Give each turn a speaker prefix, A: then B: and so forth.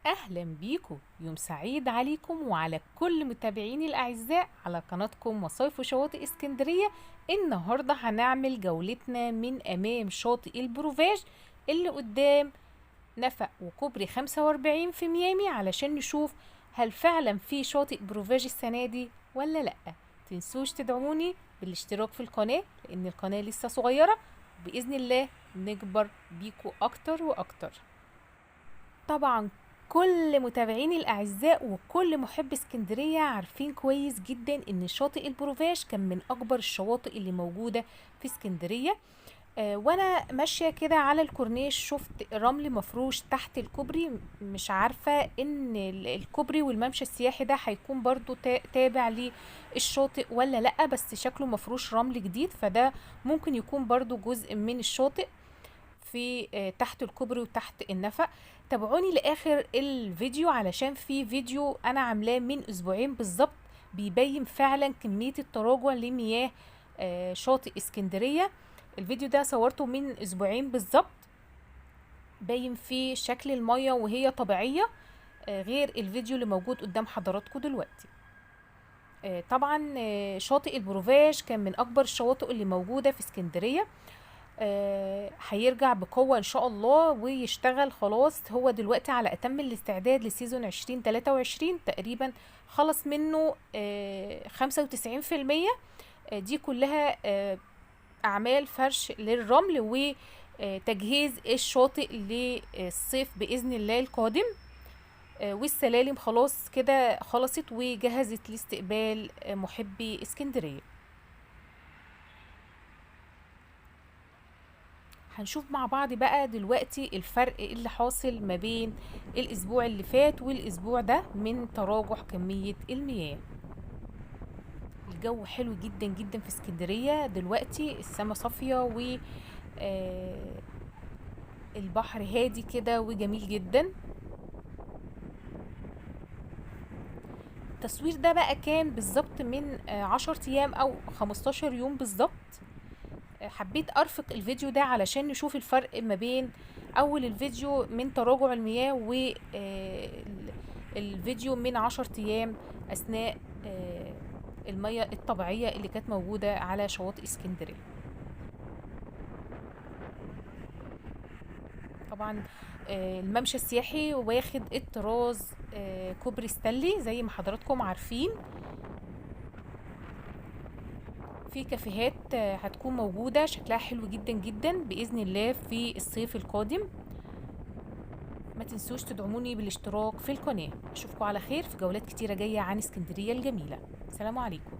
A: أهلا بيكم، يوم سعيد عليكم وعلى كل متابعيني الأعزاء على قناتكم مصايف وشواطئ اسكندرية. النهاردة هنعمل جولتنا من أمام شاطئ البروفاج اللي قدام نفق وكوبري 45 في ميامي، علشان نشوف هل فعلا في شاطئ بروفاج السنة دي ولا لأ. تنسوش تدعموني بالاشتراك في القناة لأن القناة لسه صغيرة، بإذن الله نكبر بيكو أكتر وأكتر. طبعا كل متابعيني الأعزاء وكل محب اسكندرية عارفين كويس جدا ان شاطئ البروفاج كان من أكبر الشواطئ اللي موجودة في اسكندرية. وانا ماشية كده على الكورنيش شفت رمل مفروش تحت الكوبري، مش عارفة ان الكوبري والممشى السياحي ده هيكون برضو تابع للشاطئ ولا لأ، بس شكله مفروش رمل جديد، فده ممكن يكون برضو جزء من الشاطئ في تحت الكوبري وتحت النفق. تابعوني لاخر الفيديو علشان في فيديو انا عاملاه من اسبوعين بالظبط بيبين فعلا كمية التراجع لمياه شاطئ اسكندرية. الفيديو ده صورته من اسبوعين بالظبط، باين فيه شكل المية وهي طبيعية، غير الفيديو اللي موجود قدام حضراتكم دلوقتي. طبعا شاطئ البروفاج كان من اكبر الشواطئ اللي موجودة في اسكندرية. هيرجع بقوة ان شاء الله ويشتغل خلاص. هو دلوقتي على اتم الاستعداد لسيزون 2023 تقريبا، خلص منه 95%. دي كلها اعمال فرش للرمل وتجهيز الشاطئ للصيف بإذن الله القادم. والسلالم خلاص كده خلصت وجهزت لاستقبال محبي اسكندرية. هنشوف مع بعض بقى دلوقتي الفرق اللي حاصل ما بين الاسبوع اللي فات والاسبوع ده من تراجع كمية المياه. الجو حلو جدا جدا في اسكندرية دلوقتي، السماء صافية و البحر هادي كده وجميل جدا. التصوير ده بقى كان بالظبط من 10 ايام او 15 يوم بالظبط. حبيت ارفق الفيديو ده علشان نشوف الفرق ما بين اول الفيديو من تراجع المياه والفيديو من 10 ايام اثناء المياه الطبيعية اللي كانت موجودة على شواطئ اسكندرية. طبعا الممشى السياحي واخد الطراز كوبري ستانلي زي ما حضراتكم عارفين. في كافيهات هتكون موجودة شكلها حلو جدا جدا بإذن الله في الصيف القادم. ما تنسوش تدعموني بالاشتراك في القناة. اشوفكم على خير في جولات كتيرة جاية عن اسكندرية الجميلة. سلام عليكم.